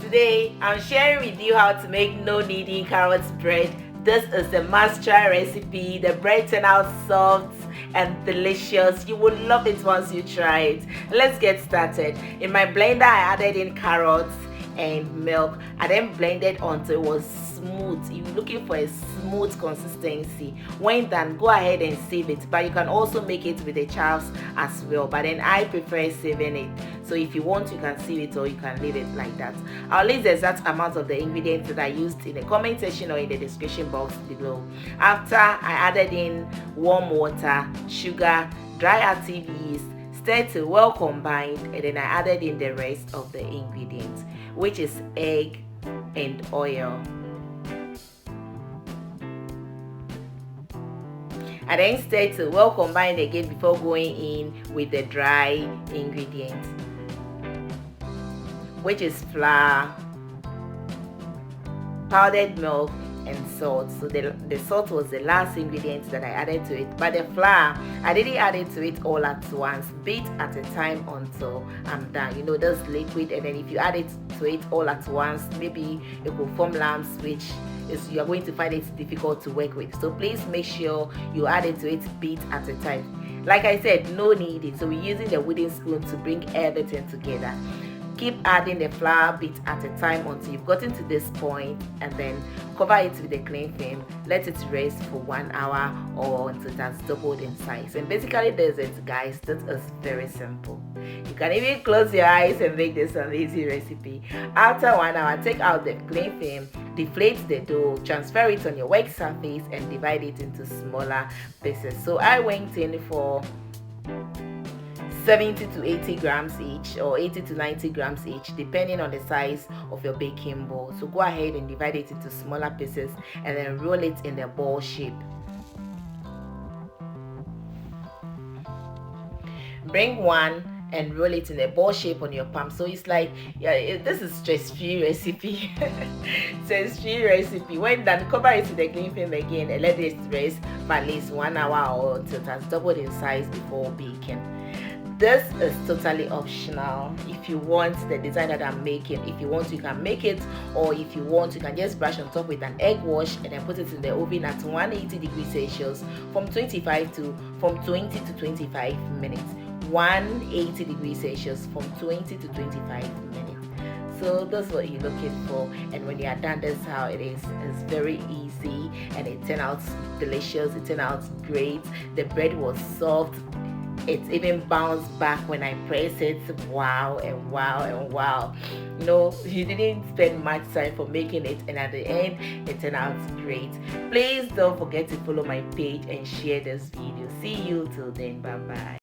Today I'm sharing with you how to make no kneading carrots bread. This is a must-try recipe. The bread turned out soft and delicious. You will love it once you try it. Let's get started. In my blender I added in carrots and milk. I then blended until it was smooth. You're looking for a smooth consistency. When done, go ahead and sieve it, but you can also make it with the chives as well, but then I prefer sieving it. So if you want, you can sieve it or you can leave it like that. I'll leave the exact amount of the ingredients that I used in the comment section or in the description box below. After, I added in warm water, sugar, dry active yeast, stirred till well combined, and then I added in the rest of the ingredients, which is egg and oil. I then stirred till well combined again before going in with the dry ingredients, which is flour, powdered milk, and salt. So the salt was the last ingredient that I added to it, but the flour I didn't add it to it all at once. Beat at a time until I'm done. You know, that's liquid, and then if you add it to it all at once, maybe it will form lumps, which is you are going to find it difficult to work with. So please make sure you add it to it beat at a time. Like I said, no kneading, so we're using the wooden spoon to bring everything together. Keep adding the flour bit at a time until you've gotten to this point, and then cover it with a cling film. Let it rest for 1 hour or until it has doubled in size. And basically that's it, guys. That is very simple. You can even close your eyes and make this amazing recipe. After 1 hour, take out the cling film, deflate the dough, transfer it on your work surface, and divide it into smaller pieces. So I went in for 70 to 80 grams each, or 80 to 90 grams each, depending on the size of your baking bowl. So go ahead and divide it into smaller pieces and then roll it in the ball shape. Bring one and roll it in a ball shape on your palm. So it's like, this is stress-free recipe. Stress-free recipe. When done, cover it with the cling film again and let it rest for at least 1 hour or until it has doubled in size before baking. This is totally optional. If you want the design that I'm making, if you want, you can make it, or if you want, you can just brush on top with an egg wash and then put it in the oven at 180 degrees Celsius from 20 to 25 minutes. 180 degrees Celsius from 20 to 25 minutes. So that's what you're looking for, and when you are done, that's how it is. It's very easy and it turned out delicious. It turned out great. The bread was soft. It even bounced back when I press it. Wow and wow and wow. You know, you didn't spend much time for making it, and at the end it turned out great. Please don't forget to follow my page and share this video. See you till then. Bye bye.